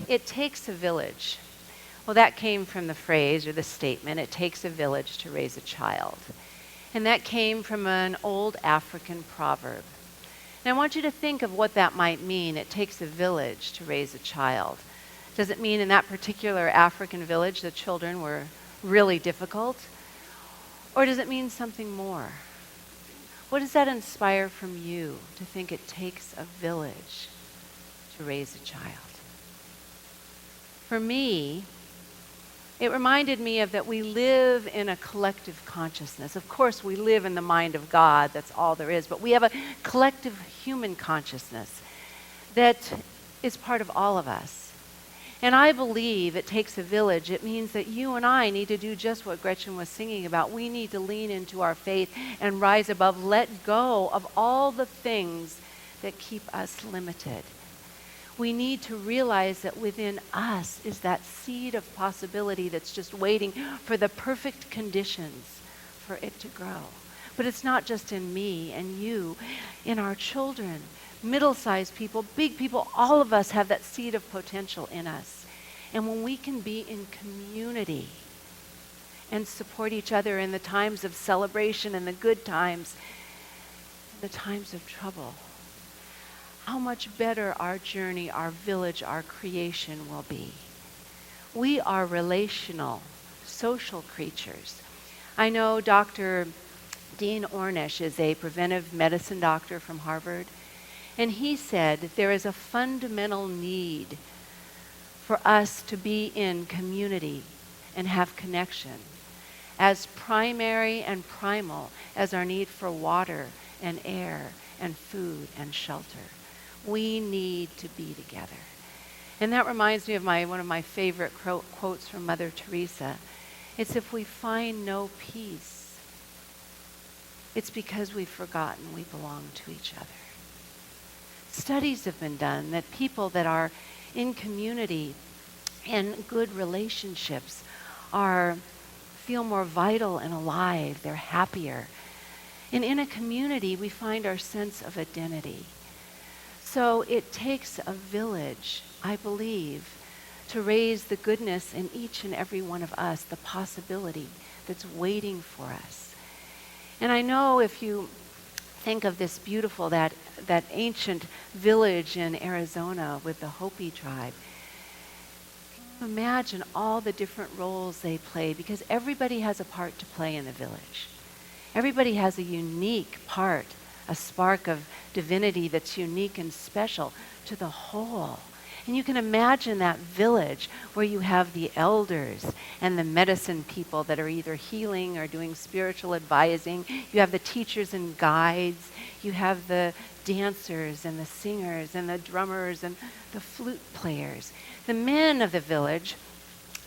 it takes a village. Well, that came from the phrase or the statement, it takes a village to raise a child. And that came from an old African proverb. And I want you to think of what that might mean. It takes a village to raise a child. Does it mean in that particular African village the children were really difficult? Or does it mean something more? What does that inspire from you to think it takes a village to raise a child? For me, it reminded me of that we live in a collective consciousness. Of course, we live in the mind of God, that's all there is, but we have a collective human consciousness that is part of all of us. And I believe it takes a village. It means that you and I need to do just what Gretchen was singing about. We need to lean into our faith and rise above, let go of all the things that keep us limited. We need to realize that within us is that seed of possibility that's just waiting for the perfect conditions for it to grow. But it's not just in me and you, in our children, middle-sized people, big people, all of us have that seed of potential in us. And when we can be in community and support each other in the times of celebration and the good times, the times of trouble, how much better our journey, our village, our creation will be. We are relational, social creatures. I know Dr. Dean Ornish is a preventive medicine doctor from Harvard, and he said that there is a fundamental need for us to be in community and have connection, as primary and primal as our need for water and air and food and shelter. We need to be together. And that reminds me of one of my favorite quotes from Mother Teresa. It's, if we find no peace, it's because we've forgotten we belong to each other. Studies have been done that people that are in community and good relationships feel more vital and alive. They're happier. And in a community, we find our sense of identity. So it takes a village, I believe, to raise the goodness in each and every one of us, the possibility that's waiting for us. And I know if you think of this beautiful, that ancient village in Arizona with the Hopi tribe, imagine all the different roles they play, because everybody has a part to play in the village. Everybody has a unique part, a spark of divinity that's unique and special to the whole. And you can imagine that village where you have the elders and the medicine people that are either healing or doing spiritual advising. You have the teachers and guides. You have the dancers and the singers and the drummers and the flute players. The men of the village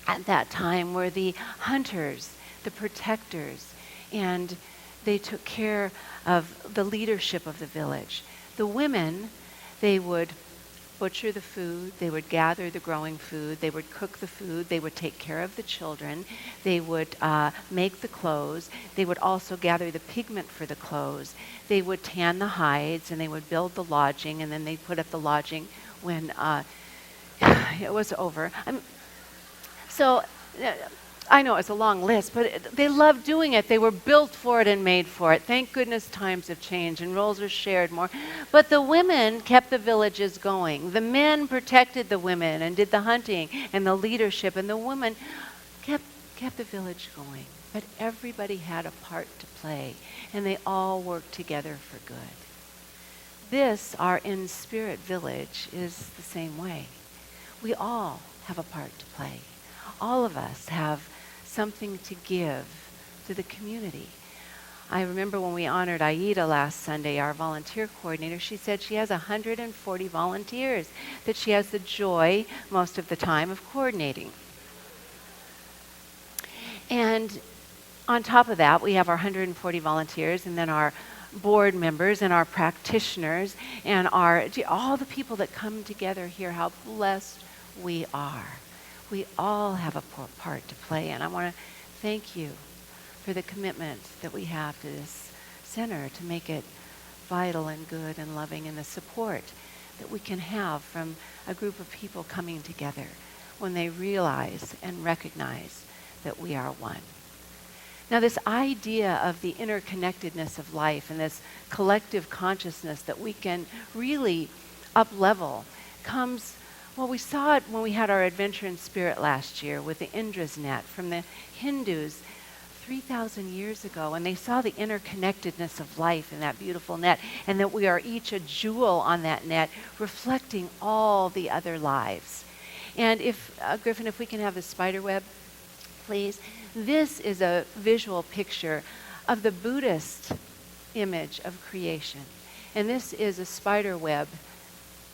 at that time were the hunters, the protectors, and they took care of the leadership of the village. The women, they would butcher the food, they would gather the growing food, they would cook the food, they would take care of the children, they would make the clothes, they would also gather the pigment for the clothes, they would tan the hides, and they would build the lodging, and then they put up the lodging when it was over. I know it's a long list, but they loved doing it. They were built for it and made for it. Thank goodness times have changed and roles are shared more. But the women kept the villages going. The men protected the women and did the hunting and the leadership, and the women kept the village going. But everybody had a part to play, and they all worked together for good. This, our InSpirit village, is the same way. We all have a part to play. All of us have something to give to the community. I remember when we honored Aida last Sunday, our volunteer coordinator, she said she has 140 volunteers that she has the joy most of the time of coordinating. And on top of that, we have our 140 volunteers, and then our board members and our practitioners and all the people that come together here, how blessed we are. We all have a part to play, and I want to thank you for the commitment that we have to this center to make it vital and good and loving, and the support that we can have from a group of people coming together when they realize and recognize that we are one. Now, this idea of the interconnectedness of life and this collective consciousness that we can really up-level comes, well, we saw it when we had our adventure in spirit last year with the Indra's net from the Hindus 3,000 years ago, and they saw the interconnectedness of life in that beautiful net, and that we are each a jewel on that net, reflecting all the other lives. And if, Griffin, if we can have the spider web, please. This is a visual picture of the Buddhist image of creation. And this is a spider web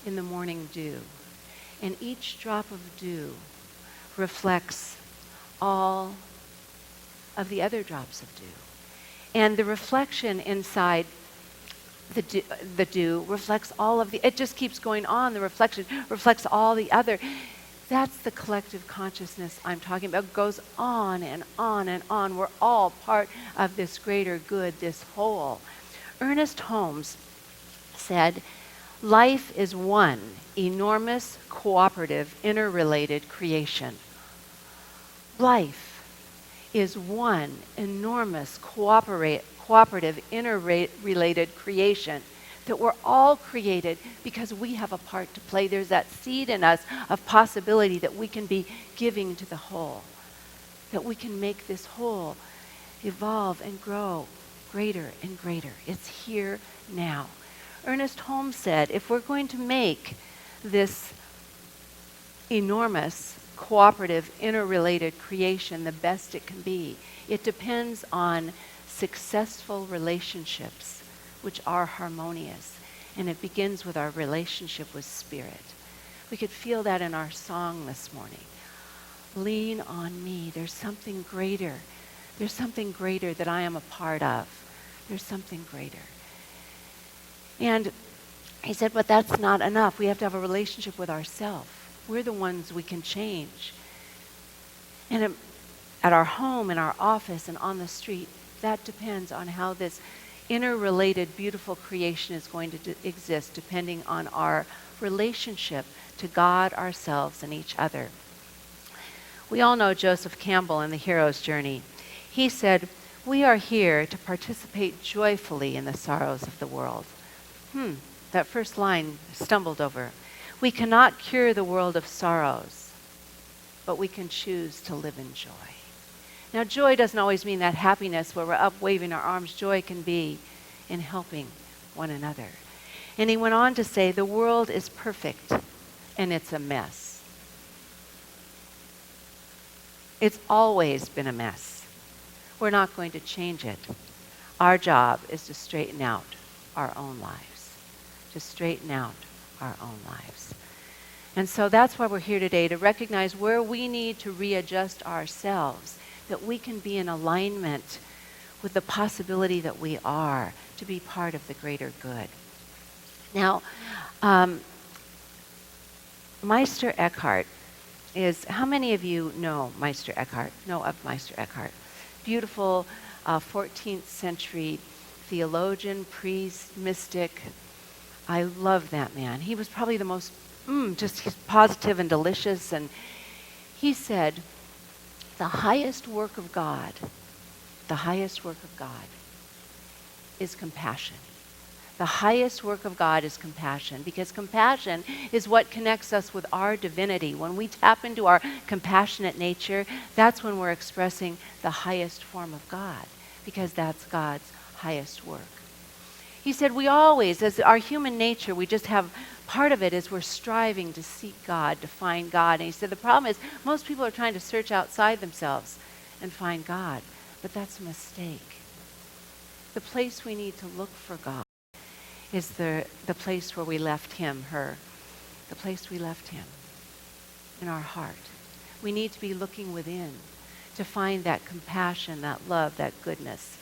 in the morning dew. And each drop of dew reflects all of the other drops of dew. And the reflection inside the dew reflects all of the, it just keeps going on, the reflection reflects all the other. That's the collective consciousness I'm talking about. It goes on and on and on. We're all part of this greater good, this whole. Ernest Holmes said, life is one enormous, cooperative, interrelated creation. Life is one enormous, cooperative, interrelated creation. That we're all created because we have a part to play. There's that seed in us of possibility that we can be giving to the whole. That we can make this whole evolve and grow greater and greater. It's here now. Ernest Holmes said, if we're going to make this enormous, cooperative, interrelated creation the best it can be, it depends on successful relationships which are harmonious. And it begins with our relationship with Spirit. We could feel that in our song this morning. Lean on me. There's something greater. There's something greater that I am a part of. There's something greater. And he said, but that's not enough. We have to have a relationship with ourselves. We're the ones we can change. And at our home, in our office, and on the street, that depends on how this interrelated, beautiful creation is going to exist, depending on our relationship to God, ourselves, and each other. We all know Joseph Campbell in The Hero's Journey. He said, we are here to participate joyfully in the sorrows of the world. That first line stumbled over. We cannot cure the world of sorrows, but we can choose to live in joy. Now, joy doesn't always mean that happiness where we're up waving our arms. Joy can be in helping one another. And he went on to say, the world is perfect, and it's a mess. It's always been a mess. We're not going to change it. Our job is to straighten out our own lives. To straighten out our own lives. And so that's why we're here today, to recognize where we need to readjust ourselves, that we can be in alignment with the possibility that we are to be part of the greater good. Now, Meister Eckhart is, how many of you know Meister Eckhart, know of Meister Eckhart? Beautiful 14th century theologian, priest, mystic. I love that man. He was probably the most, just positive and delicious. And he said, the highest work of God is compassion. The highest work of God is compassion, because compassion is what connects us with our divinity. When we tap into our compassionate nature, that's when we're expressing the highest form of God, because that's God's highest work. He said we always, as our human nature, we just have, part of it is we're striving to seek God, to find God. And he said the problem is most people are trying to search outside themselves and find God, but that's a mistake. The place we need to look for God is the place where we left him, her, the place we left him, in our heart. We need to be looking within to find that compassion, that love, that goodness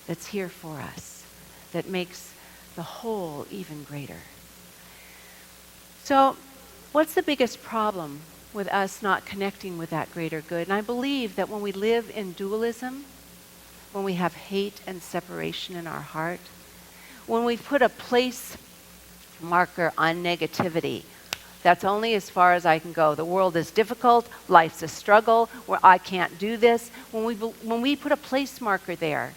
that's here for us, that makes the whole even greater. So, what's the biggest problem with us not connecting with that greater good? And I believe that when we live in dualism, when we have hate and separation in our heart, when we put a place marker on negativity. That's only as far as I can go. The world is difficult, life's a struggle, where I can't do this. When we put a place marker there,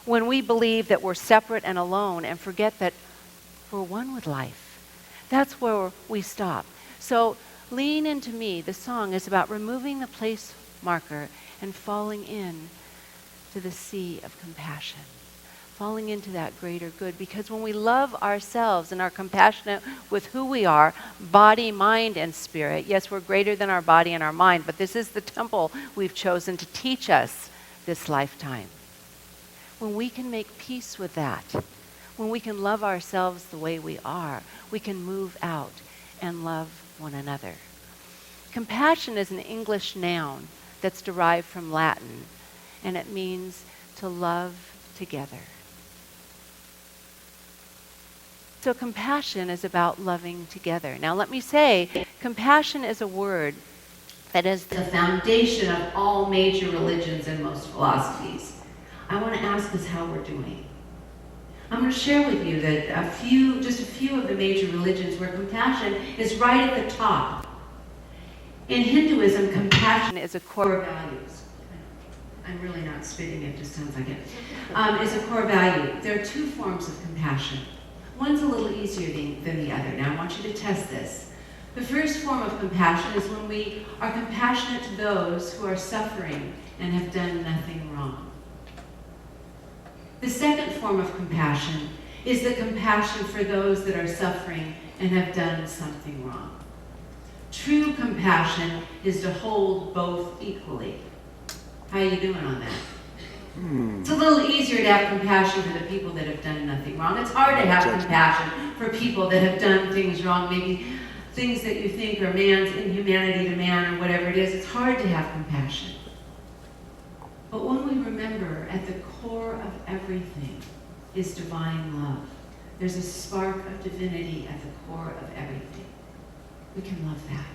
when we believe that we're separate and alone and forget that we're one with life, that's where we stop. So Lean Into Me, the song, is about removing the place marker and falling in to the sea of compassion, falling into that greater good. Because when we love ourselves and are compassionate with who we are, body, mind, and spirit, yes, we're greater than our body and our mind, but this is the temple we've chosen to teach us this lifetime. When we can make peace with that, when we can love ourselves the way we are, we can move out and love one another. Compassion is an English noun that's derived from Latin, and it means to love together. So compassion is about loving together. Now let me say, compassion is a word that is the foundation of all major religions and most philosophies. I want to ask us how we're doing. I'm going to share with you that just a few of the major religions where compassion is right at the top. In Hinduism, compassion is a core value. I'm really not spitting, it just sounds like it. Is a core value. There are two forms of compassion. One's a little easier than the other. Now I want you to test this. The first form of compassion is when we are compassionate to those who are suffering and have done nothing wrong. The second form of compassion is the compassion for those that are suffering and have done something wrong. True compassion is to hold both equally. How are you doing on that? It's a little easier to have compassion for the people that have done nothing wrong. It's hard to have compassion for people that have done things wrong, maybe things that you think are man's inhumanity to man or whatever it is. It's hard to have compassion. But when we remember at the core of everything is divine love, there's a spark of divinity at the core of everything. We can love that.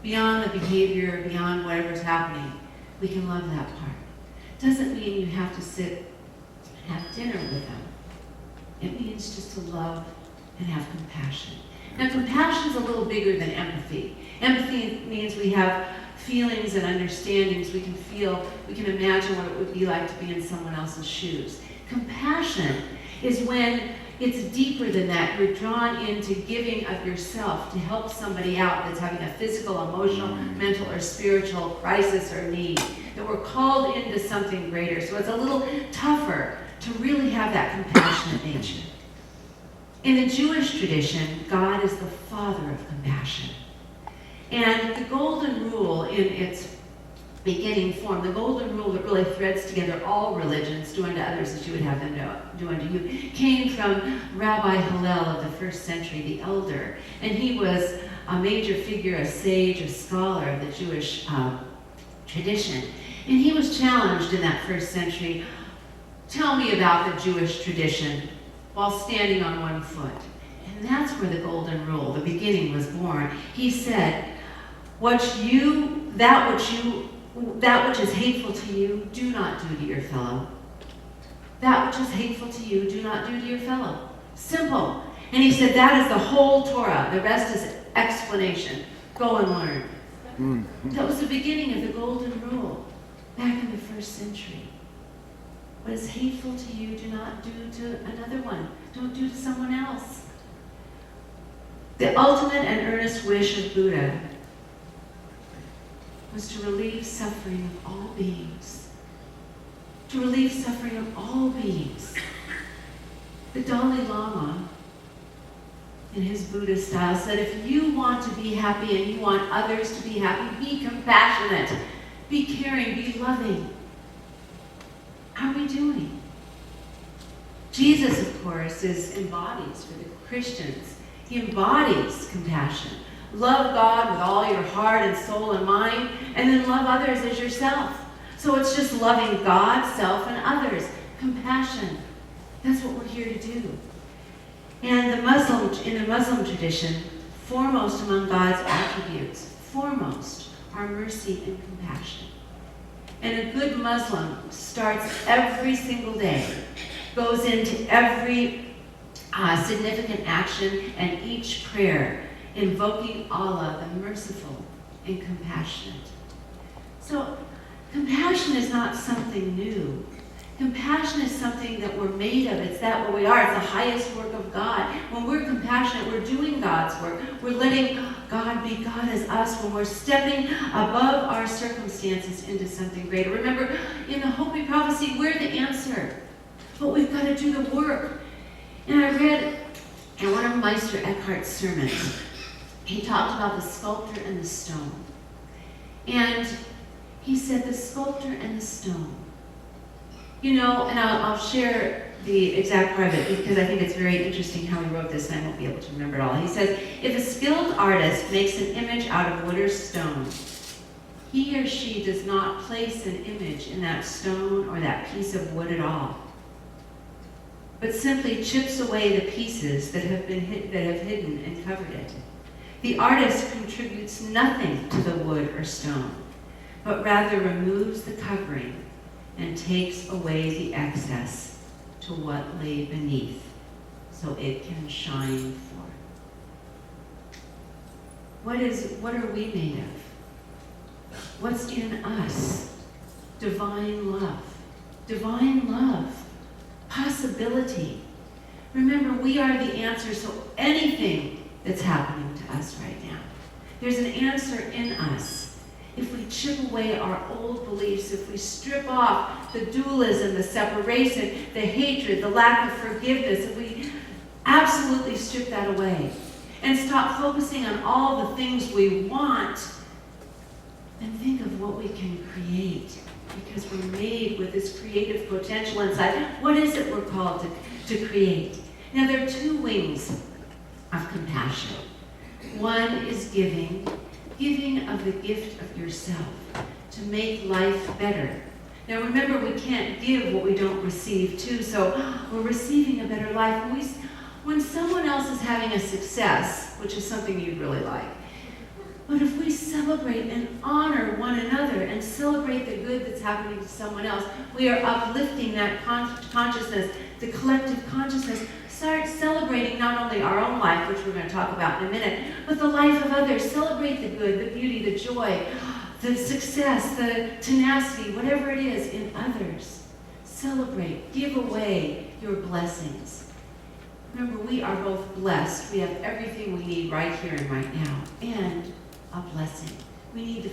Beyond the behavior, beyond whatever's happening, we can love that part. Doesn't mean you have to sit and have dinner with them. It means just to love and have compassion. Now, compassion is a little bigger than empathy. Empathy means we have feelings and understandings. We can feel, we can imagine what it would be like to be in someone else's shoes. Compassion is when it's deeper than that. You're drawn into giving of yourself to help somebody out that's having a physical, emotional, mental, or spiritual crisis or need. That we're called into something greater. So it's a little tougher to really have that compassionate nature. In the Jewish tradition, God is the Father of compassion. And the golden rule in its beginning form, the golden rule that really threads together all religions, do unto others as you would have them do unto you, came from Rabbi Hillel of the first century, the elder. And he was a major figure, a sage, a scholar of the Jewish tradition. And he was challenged in that first century, tell me about the Jewish tradition, while standing on one foot. And that's where the golden rule, the beginning, was born. He said, that which is hateful to you, do not do to your fellow. That which is hateful to you, do not do to your fellow. Simple. And he said that is the whole Torah. The rest is explanation. Go and learn. That was the beginning of the golden rule back in the first century. What is hateful to you, do not do to another one. Don't do to someone else. The ultimate and earnest wish of Buddha was to relieve suffering of all beings. To relieve suffering of all beings. The Dalai Lama, in his Buddhist style, said, if you want to be happy and you want others to be happy, be compassionate, be caring, be loving. How are we doing? Jesus, of course, embodies for the Christians. He embodies compassion. Love God with all your heart and soul and mind, and then love others as yourself. So it's just loving God, self, and others. Compassion. That's what we're here to do. And in the Muslim tradition, foremost among God's attributes, foremost, are mercy and compassion. And a good Muslim starts every single day, goes into every significant action, and each prayer invoking Allah, the merciful and compassionate. So, compassion is not something new. Compassion is something that we're made of. It's that what we are. It's the highest work of God. When we're compassionate, we're doing God's work. We're letting God be God as us when we're stepping above our circumstances into something greater. Remember, in the Hopi prophecy, we're the answer. But we've got to do the work. And I read in one of Meister Eckhart's sermons, he talked about the sculptor and the stone. And he said the sculptor and the stone. You know, and I'll share the exact part of it because I think it's very interesting how he wrote this, and I won't be able to remember it all. He says, if a skilled artist makes an image out of wood or stone, he or she does not place an image in that stone or that piece of wood at all, but simply chips away the pieces that have hidden and covered it. The artist contributes nothing to the wood or stone, but rather removes the covering and takes away the excess to what lay beneath, so it can shine forth. What are we made of? What's in us? Divine love, possibility. Remember, we are the answer, so anything that's happening to us right now, there's an answer in us. If we chip away our old beliefs, if we strip off the dualism, the separation, the hatred, the lack of forgiveness, if we absolutely strip that away and stop focusing on all the things we want, then think of what we can create, because we're made with this creative potential inside. What is it we're called to create? Now, there are two wings of compassion. One is giving of the gift of yourself to make life better. Now remember, we can't give what we don't receive too, so we're receiving a better life. When someone else is having a success, which is something you'd really like, but if we celebrate and honor one another and celebrate the good that's happening to someone else, we are uplifting that consciousness, the collective consciousness. Start celebrating not only our own life, which we're going to talk about in a minute, but the life of others. Celebrate the good, the beauty, the joy, the success, the tenacity, whatever it is in others. Celebrate. Give away your blessings. Remember, we are both blessed. We have everything we need right here and right now, and a blessing. We need to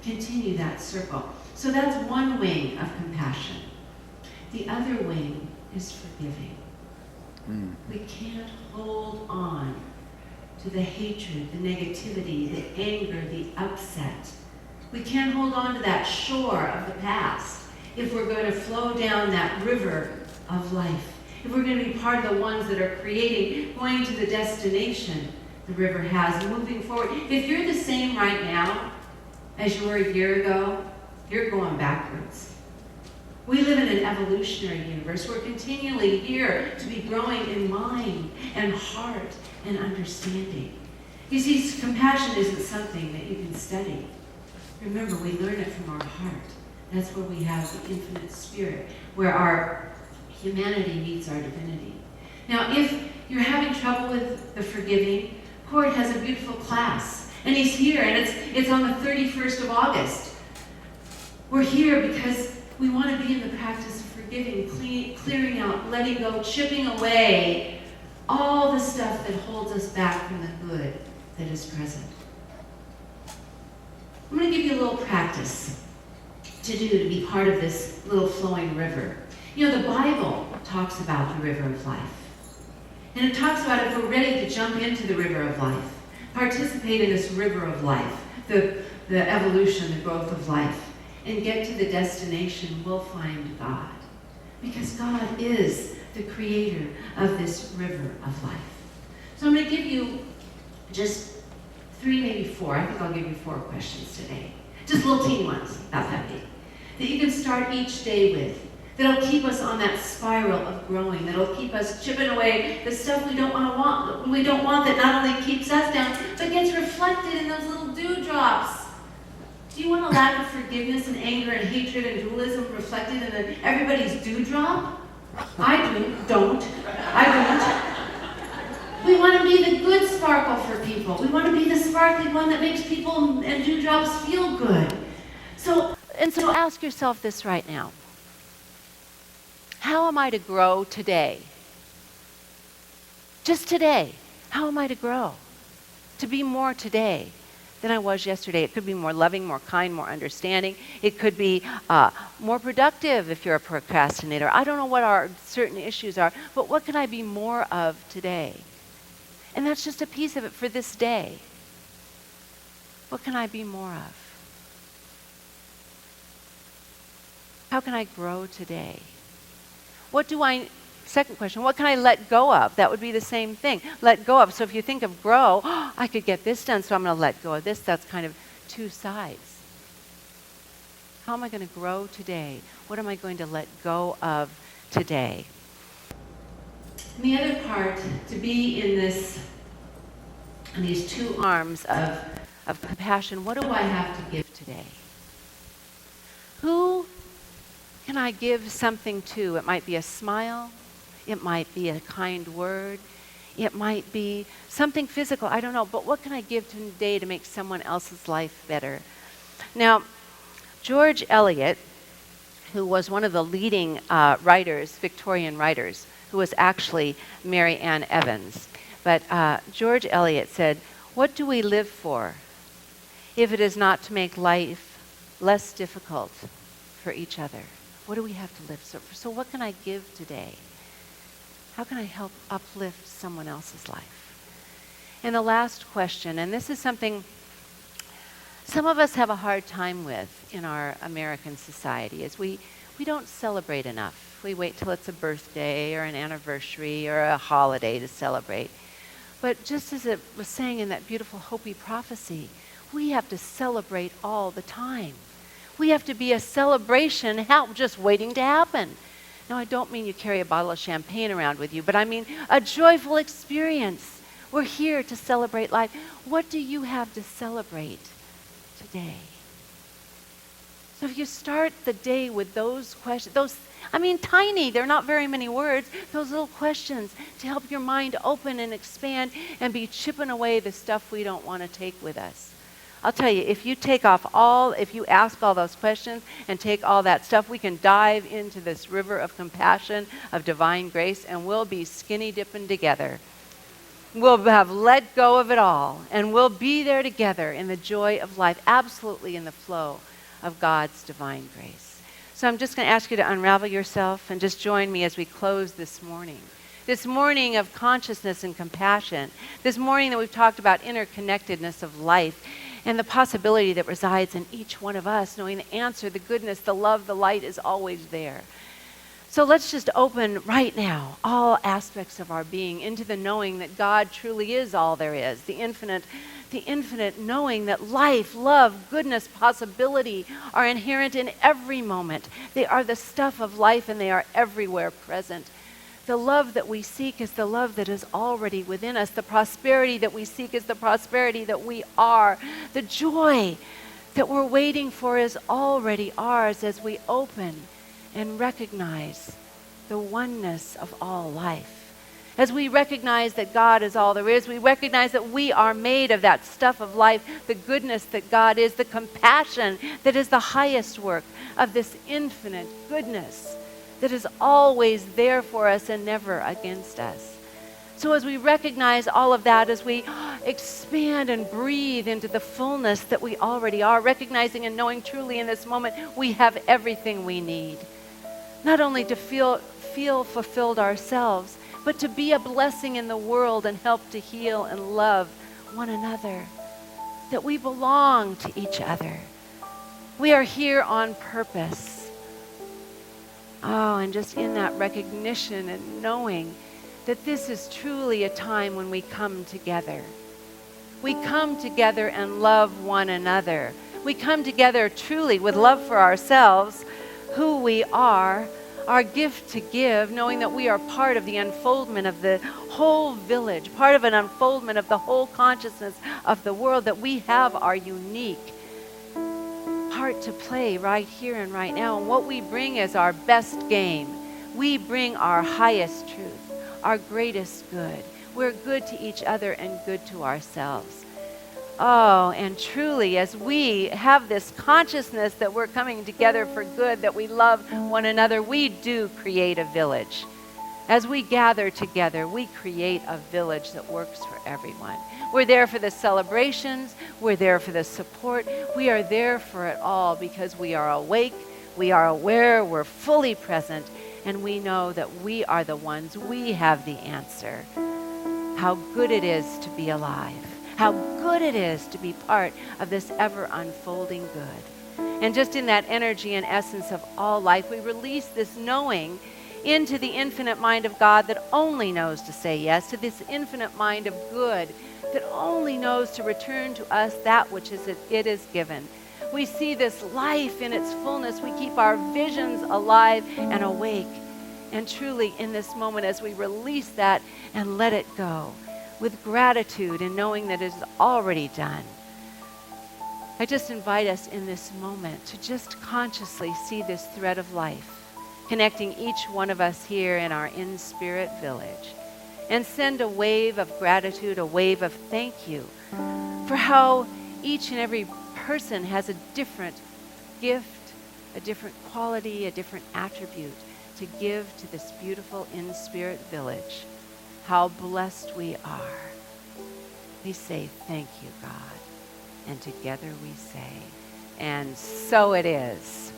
continue that circle. So that's one wing of compassion. The other wing is forgiving. We can't hold on to the hatred, the negativity, the anger, the upset. We can't hold on to that shore of the past if we're going to flow down that river of life. If we're going to be part of the ones that are creating, going to the destination the river has, moving forward. If you're the same right now as you were a year ago, you're going backwards. We live in an evolutionary universe. We're continually here to be growing in mind and heart and understanding. You see, compassion isn't something that you can study. Remember, we learn it from our heart. That's where we have the infinite spirit, where our humanity meets our divinity. Now, if you're having trouble with the forgiving, Cord has a beautiful class, and he's here, and it's on the 31st of August. We're here because we want to be in the practice of forgiving, clearing out, letting go, chipping away all the stuff that holds us back from the good that is present. I'm going to give you a little practice to do to be part of this little flowing river. You know, the Bible talks about the river of life. And it talks about if we're ready to jump into the river of life, participate in this river of life, the evolution, the growth of life, and get to the destination, we'll find God. Because God is the creator of this river of life. So I'm going to give you just 3, maybe 4. I think I'll give you 4 questions today. Just little teeny ones, about that big. That you can start each day with. That'll keep us on that spiral of growing. That'll keep us chipping away the stuff we don't want. We don't want that not only keeps us down, but gets reflected in those little dewdrops. Do you want a lack of forgiveness and anger and hatred and dualism reflected in everybody's dewdrop? I don't. sparkle for people. We want to be the sparkly one that makes people and dewdrops feel good. So ask yourself this right now. How am I to grow today? Just today. How am I to grow? To be more today than I was yesterday. It could be more loving, more kind, more understanding. It could be more productive if you're a procrastinator. I don't know what our certain issues are, but what can I be more of today? And that's just a piece of it for this day. What can I be more of? How can I grow today? Second question, what can I let go of? That would be the same thing. Let go of. So if you think of grow, I could get this done, so I'm going to let go of this. That's kind of two sides. How am I going to grow today? What am I going to let go of today? And the other part, to be in these two arms of compassion, what do I have to give today? Who can I give something to? It might be a smile. It might be a kind word. It might be something physical. I don't know. But what can I give today to make someone else's life better? Now, George Eliot, who was one of the leading Victorian writers, who was actually Mary Ann Evans. But George Eliot said, "What do we live for if it is not to make life less difficult for each other?" What do we have to live for? So what can I give today? How can I help uplift someone else's life? And the last question, and this is something some of us have a hard time with in our American society, is we don't celebrate enough. We wait till it's a birthday or an anniversary or a holiday to celebrate. But just as it was saying in that beautiful Hopi prophecy, we have to celebrate all the time. We have to be a celebration just waiting to happen. Now, I don't mean you carry a bottle of champagne around with you, but I mean a joyful experience. We're here to celebrate life. What do you have to celebrate today? So if you start the day with those questions, tiny, they're not very many words, those little questions to help your mind open and expand and be chipping away the stuff we don't want to take with us. I'll tell you, if you ask all those questions and take all that stuff, we can dive into this river of compassion, of divine grace, and we'll be skinny dipping together. We'll have let go of it all, and we'll be there together in the joy of life, absolutely in the flow of God's divine grace. So I'm just going to ask you to unravel yourself and just join me as we close this morning. This morning of consciousness and compassion. This morning that we've talked about interconnectedness of life and the possibility that resides in each one of us, knowing the answer, the goodness, the love, the light is always there. So let's just open right now all aspects of our being into the knowing that God truly is all there is, the infinite knowing that life, love, goodness, possibility are inherent in every moment. They are the stuff of life and they are everywhere present. The love that we seek is the love that is already within us. The prosperity that we seek is the prosperity that we are. The joy that we're waiting for is already ours as we open and recognize the oneness of all life. As we recognize that God is all there is, we recognize that we are made of that stuff of life, the goodness that God is, the compassion that is the highest work of this infinite goodness that is always there for us and never against us. So as we recognize all of that, as we expand and breathe into the fullness that we already are, recognizing and knowing truly in this moment we have everything we need. Not only to feel fulfilled ourselves, but to be a blessing in the world and help to heal and love one another. That we belong to each other. We are here on purpose. Oh, and just in that recognition and knowing that this is truly a time when we come together. We come together and love one another. We come together truly with love for ourselves, who we are, our gift to give, knowing that we are part of the unfoldment of the whole village, part of an unfoldment of the whole consciousness of the world, that we have our unique part to play right here and right now. And what we bring is our best game. We bring our highest truth, our greatest good. We're good to each other and good to ourselves. Oh, and truly, as we have this consciousness that we're coming together for good, that we love one another, we do create a village. As we gather together, we create a village that works for everyone. We're there for the celebrations. We're there for the support. We are there for it all because we are awake, we are aware, we're fully present, and we know that we are the ones, we have the answer. How good it is to be alive. How good it is to be part of this ever unfolding good. And just in that energy and essence of all life, we release this knowing into the infinite mind of God that only knows to say yes, to this infinite mind of good that only knows to return to us that which it is given. We see this life in its fullness. We keep our visions alive and awake. And truly in this moment, as we release that and let it go with gratitude and knowing that it is already done, I just invite us in this moment to just consciously see this thread of life connecting each one of us here in our InSpirit village, and send a wave of gratitude, a wave of thank you for how each and every person has a different gift, a different quality, a different attribute to give to this beautiful InSpirit village. How blessed we are. We say thank you, God. And together we say, and so it is.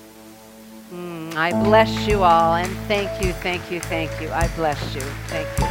I bless you all, and thank you, thank you, thank you. I bless you. Thank you.